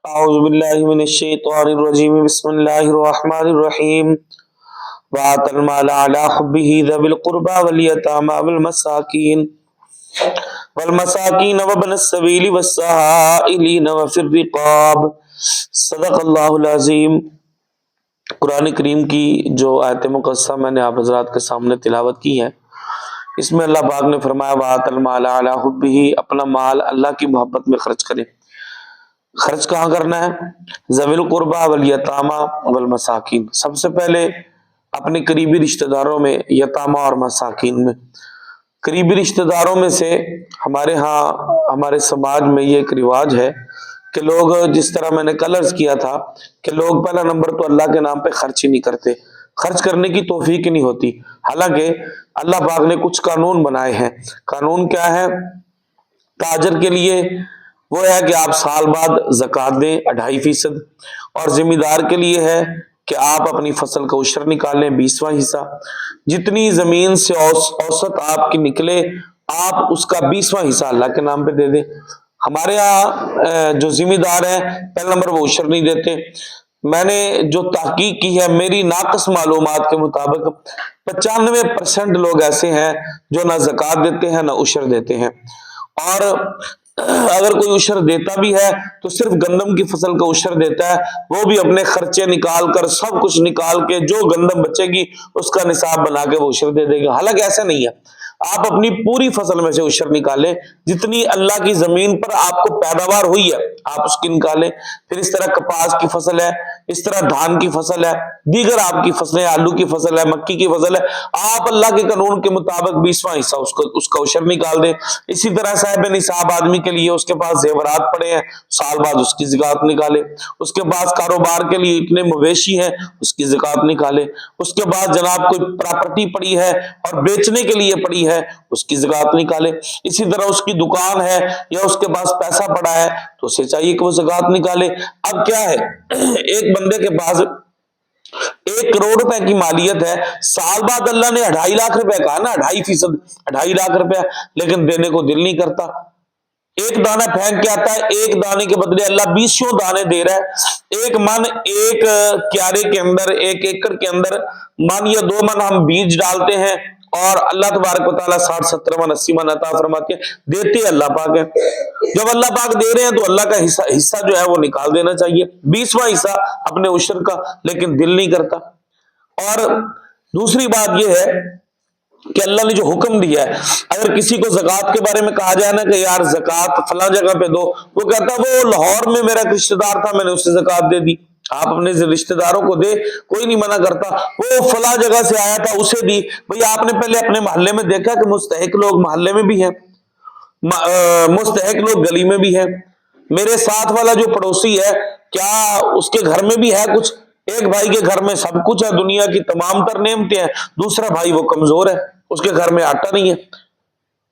اعوذ باللہ من الشیطان الرجیم بسم اللہ الرحمن الرحیم وآت المال علی حبہ ذوی القربى والیتامى والمساکین وابن السبیل والسائلین وفی الرقاب۔ صدق اللہ العظیم۔ قرآن کریم کی جو آیت مقدسہ میں نے آپ حضرات کے سامنے تلاوت کی ہے، اس میں اللہ پاک نے فرمایا وآت المال علی حبہ، اپنا مال اللہ کی محبت میں خرچ کرے۔ خرچ کہاں کرنا ہے؟ ذوی القربى والیتامى والمساکین، سب سے پہلے اپنے قریبی رشتہ داروں میں، یتامہ اور مساکین میں۔ قریبی رشتہ داروں میں سے ہمارے ہاں ہمارے سماج میں یہ ایک رواج ہے کہ لوگ، جس طرح میں نے کل عرض کیا تھا کہ لوگ پہلا نمبر تو اللہ کے نام پہ خرچ ہی نہیں کرتے، خرچ کرنے کی توفیق ہی نہیں ہوتی۔ حالانکہ اللہ پاک نے کچھ قانون بنائے ہیں۔ قانون کیا ہے؟ تاجر کے لیے وہ ہے کہ آپ سال بعد زکوٰۃ دیں 2.5%، اور ذمہ دار کے لیے ہے کہ آپ اپنی فصل کا عشر نکالیں 20واں حصہ۔ جتنی زمین سے اوسط آپ کی نکلے، آپ اس کا 20واں حصہ اللہ کے نام پہ دے دیں۔ ہمارے ہاں جو ذمہ دار ہیں پہلا نمبر وہ عشر نہیں دیتے۔ میں نے جو تحقیق کی ہے، میری ناقص معلومات کے مطابق 95% لوگ ایسے ہیں جو نہ زکوٰۃ دیتے ہیں نہ عشر دیتے ہیں، اور اگر کوئی عشر دیتا بھی ہے تو صرف گندم کی فصل کا عشر دیتا ہے، وہ بھی اپنے خرچے نکال کر، سب کچھ نکال کے، جو گندم بچے گی اس کا نصاب بنا کے وہ عشر دے دے گا۔ حالانکہ ایسا نہیں ہے، آپ اپنی پوری فصل میں سے عشر نکالیں، جتنی اللہ کی زمین پر آپ کو پیداوار ہوئی ہے آپ اس کی نکالیں۔ پھر اس طرح کپاس کی فصل ہے، اس طرح دھان کی فصل ہے، دیگر آپ کی فصلیں، آلو کی فصل ہے، مکی کی فصل ہے، آپ اللہ کے قانون کے مطابق 20واں حصہ اس کا عشر نکال دیں۔ اسی طرح صاحب نصاب آدمی کے لیے، اس کے پاس زیورات پڑے ہیں، سال بعد اس کی زکوٰۃ نکالے۔ اس کے پاس کاروبار کے لیے اتنے مویشی ہیں، اس کی زکوٰۃ نکالے۔ اس کے بعد جناب کوئی پراپرٹی پڑی ہے اور بیچنے کے لیے پڑی ہے، اس کی زکوٰۃ نکالے۔ اسی طرح اس کی دکان ہے یا اس کے پاس پیسہ پڑا ہے تو اسے چاہیے کہ وہ زکوٰۃ نکالے۔ اب کیا ہے، ایک بندے کے پاس 1 کروڑ روپے کی مالیت ہے، سال بعد اللہ نے 2.5 لاکھ روپے کہا نا، 2.5%، 2.5 لاکھ روپے، لیکن دینے کو دل نہیں کرتا۔ ایک دانہ پھینک کے آتا ہے، ایک دانے کے بدلے اللہ 20 دانے دے رہا ہے۔ ایک من، ایک کیارے کے اندر، 1 ایکڑ کے اندر من یا 2 من ہم بیج ڈالتے ہیں، اور اللہ تبارک و تعالیٰ 60 70 من 80 من عطا فرماتے ہیں، دیتے اللہ پاک ہے۔ جب اللہ پاک دے رہے ہیں تو اللہ کا حصہ جو ہے وہ نکال دینا چاہیے، 20واں حصہ اپنے عشر کا، لیکن دل نہیں کرتا۔ اور دوسری بات یہ ہے کہ اللہ نے جو حکم دیا ہے، اگر کسی کو زکوٰۃ کے بارے میں کہا جائے نا کہ یار زکوٰۃ فلاں جگہ پہ دو، وہ کہتا وہ لاہور میں میرا ایک رشتہ دار تھا، میں نے اسے زکوٰۃ دے دی۔ آپ اپنے رشتہ داروں کو دے، کوئی نہیں منع کرتا۔ وہ فلاں جگہ سے آیا تھا، اسے دی۔ بھئی آپ نے پہلے اپنے محلے میں دیکھا کہ مستحق لوگ محلے میں بھی ہیں، مستحق لوگ گلی میں بھی ہیں۔ میرے ساتھ والا جو پڑوسی ہے، کیا اس کے گھر میں بھی ہے کچھ؟ ایک بھائی کے گھر میں سب کچھ ہے، دنیا کی تمام تر نعمتیں ہیں، دوسرا بھائی وہ کمزور ہے، اس کے گھر میں آٹا نہیں ہے،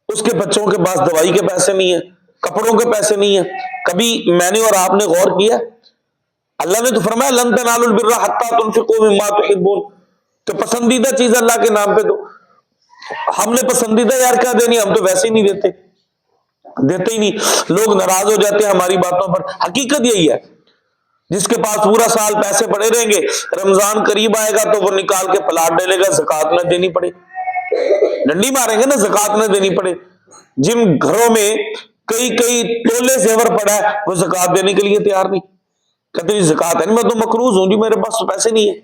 اس کے بچوں کے پاس دوائی کے پیسے نہیں ہیں، کپڑوں کے پیسے نہیں ہیں۔ کبھی میں نے اور آپ نے غور کیا؟ اللہ نے تو فرمایا لن تنالوا البر حتی تنفقوا مما تحبون، کہ پسندیدہ چیز اللہ کے نام پہ دو۔ ہم نے پسندیدہ یار کیا دینی، ہم تو ویسے ہی نہیں دیتے ہی نہیں۔ لوگ ناراض ہو جاتے ہیں ہماری باتوں پر، حقیقت یہی ہے۔ جس کے پاس پورا سال پیسے پڑے رہیں گے، رمضان قریب آئے گا تو وہ نکال کے پلاٹ ڈالے گا، زکوٰۃ نہ دینی پڑے، ڈنڈی ماریں گے نا، زکوٰۃ نہ دینی پڑے۔ جن گھروں میں کئی تولے زیور پڑا ہے، وہ زکوٰۃ دینے کے لیے تیار نہیں، کہتے ہیں زکوٰۃ ہے، میں تو مقروض ہوں جی، میرے پاس پیسے نہیں ہے۔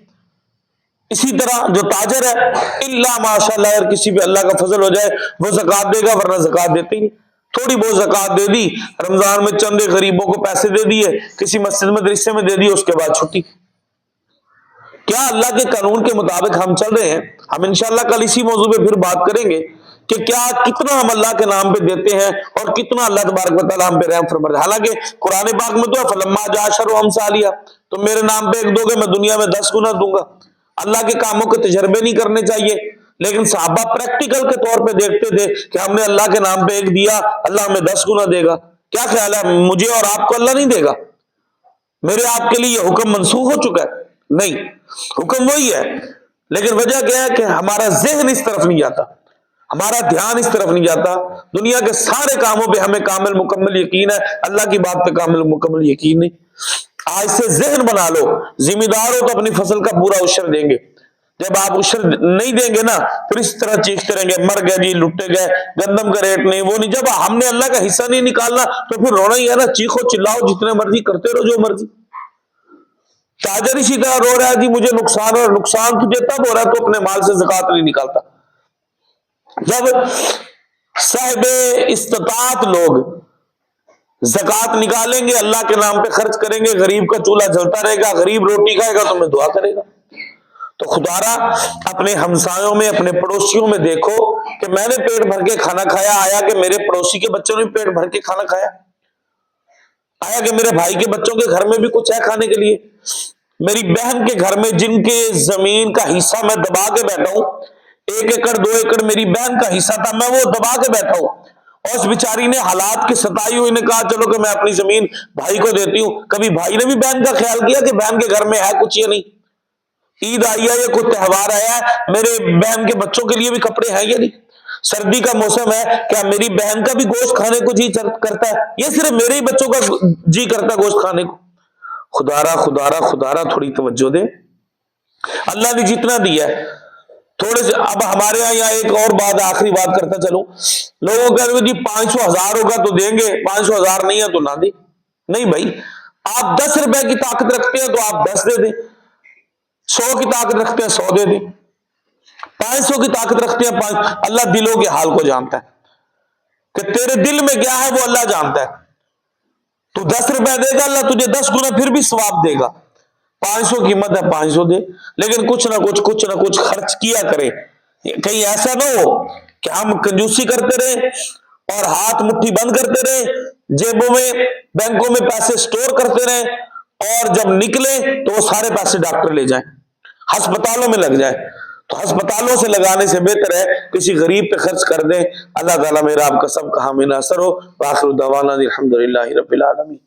اسی طرح جو تاجر ہے، اللہ ماشاء اللہ، اگر کسی پہ اللہ کا فضل ہو جائے وہ زکوٰۃ دے گا، ورنہ زکوٰۃ دیتے ہی نہیں۔ تھوڑی بہت زکوٰۃ دے دی، رمضان میں چندے غریبوں کو پیسے دے دیے، کسی مسجد مدرسے میں دے دی، اس کے بعد چھٹی۔ کیا اللہ کے قانون کے مطابق ہم چل رہے ہیں؟ ہم انشاءاللہ کل اسی موضوع پہ پھر بات کریں گے کہ کتنا ہم اللہ کے نام پہ دیتے ہیں اور کتنا اللہ تبارک و تعالیٰ ہم پہ رحم فرماتا ہے۔ حالانکہ قرآن پاک میں تو ہے فلما جاء شر امثالها، تم میرے نام پہ 1 دو گے، میں دنیا میں 10 گنا دوں گا۔ اللہ کے کاموں کے تجربے نہیں کرنے چاہیے، لیکن صحابہ پریکٹیکل کے طور پہ دیکھتے تھے کہ ہم نے اللہ کے نام پہ 1 دیا، اللہ ہمیں 10 گنا دے گا۔ کیا خیال ہے، مجھے اور آپ کو اللہ نہیں دے گا؟ میرے آپ کے لیے یہ حکم منسوخ ہو چکا ہے؟ نہیں، حکم وہی ہے، لیکن وجہ کیا ہے کہ ہمارا ذہن اس طرف نہیں جاتا، ہمارا دھیان اس طرف نہیں جاتا۔ دنیا کے سارے کاموں پہ ہمیں کامل مکمل یقین ہے، اللہ کی بات پہ کامل مکمل یقین نہیں۔ آج سے ذہن بنا لو، ذمہ دار ہو تو اپنی فصل کا پورا عشر دیں گے، جب آپ عشر نہیں دیں گے نا پھر اس طرح چیختے رہیں گے مر گئے جی، لٹے گئے، گندم کا ریٹ نہیں، وہ نہیں۔ جب ہم نے اللہ کا حصہ نہیں نکالنا تو پھر رونا ہی ہے نا، چیخو چلاؤ جتنے مرضی کرتے رہو جو مرضی۔ تاجر اسی طرح رو رہا ہے جی مجھے نقصان ہو، نقصان تجھے تب ہو رہا ہے تو اپنے مال سے زکوٰۃ نہیں نکالتا۔ جب صاحب استطاعت لوگ زکوٰۃ نکالیں گے، اللہ کے نام پہ خرچ کریں گے، غریب کا چولہا جلتا رہے گا، غریب روٹی کھائے گا تو میں دعا کرے گا۔ تو خدا را اپنے ہمسایوں میں، اپنے پڑوسیوں میں دیکھو کہ میں نے پیٹ بھر کے کھانا کھایا، آیا کہ میرے پڑوسی کے بچوں نے پیٹ بھر کے کھانا کھایا، آیا کہ میرے بھائی کے بچوں کے گھر میں بھی کچھ ہے کھانے کے لیے، میری بہن کے گھر میں جن کے زمین کا حصہ میں دبا کے بیٹھا ہوں، 1 ایکڑ 2 ایکڑ میری بہن کا حصہ تھا، میں وہ دبا کے بیٹھا ہوں، اور اس بیچاری نے حالات کی ستائی ہوئی نے کہا چلو کہ میں اپنی زمین بھائی کو دیتی ہوں۔ کبھی بھائی نے بھی بہن کا خیال کیا کہ بہن کے گھر میں ہے کچھ یا نہیں؟ عید آئی ہے یا کوئی تہوار آیا ہے، میرے بہن کے بچوں کے لیے بھی کپڑے ہیں یا نہیں؟ سردی کا موسم ہے، کیا میری بہن کا بھی گوشت کھانے کو جی کرتا ہے یا صرف میرے ہی بچوں کا جی کرتا ہے گوشت کھانے کو؟ خدارا تھوڑی توجہ دے، اللہ نے جتنا دیا ہے تھوڑے سے۔ اب ہمارے یہاں ایک اور بات، آخری بات کرتا چلو، لوگوں کہتے ہیں جی 500 1000 ہوگا تو دیں گے، 500 1000 نہیں ہے تو نہ دیں۔ نہیں بھائی، آپ 10 روپے کی طاقت رکھتے ہیں تو آپ 10 دے دیں، 100 کی طاقت رکھتے ہیں 100 دے دیں، 500 کی طاقت رکھتے ہیں 5۔ اللہ دلوں کے حال کو جانتا ہے کہ تیرے دل میں کیا ہے وہ اللہ جانتا ہے۔ تو 10 روپے دے گا، اللہ تجھے 10 گنا پھر بھی ثواب دے گا۔ 500 قیمت ہے 500 دے، لیکن کچھ نہ کچھ خرچ کیا کرے۔ کہیں ایسا نہ ہو کہ ہم کنجوسی کرتے رہے اور ہاتھ مٹھی بند کرتے رہے، جیبوں میں بینکوں میں پیسے سٹور کرتے رہے، اور جب نکلے تو وہ سارے پیسے ڈاکٹر لے جائیں، ہسپتالوں میں لگ جائے۔ تو ہسپتالوں سے لگانے سے بہتر ہے کسی غریب پہ خرچ کر دیں۔ اللہ تعالیٰ میرا آپ کا سب کا حامی ناصر ہو۔ وآخر دعوانا الحمدللہ رب العالمین۔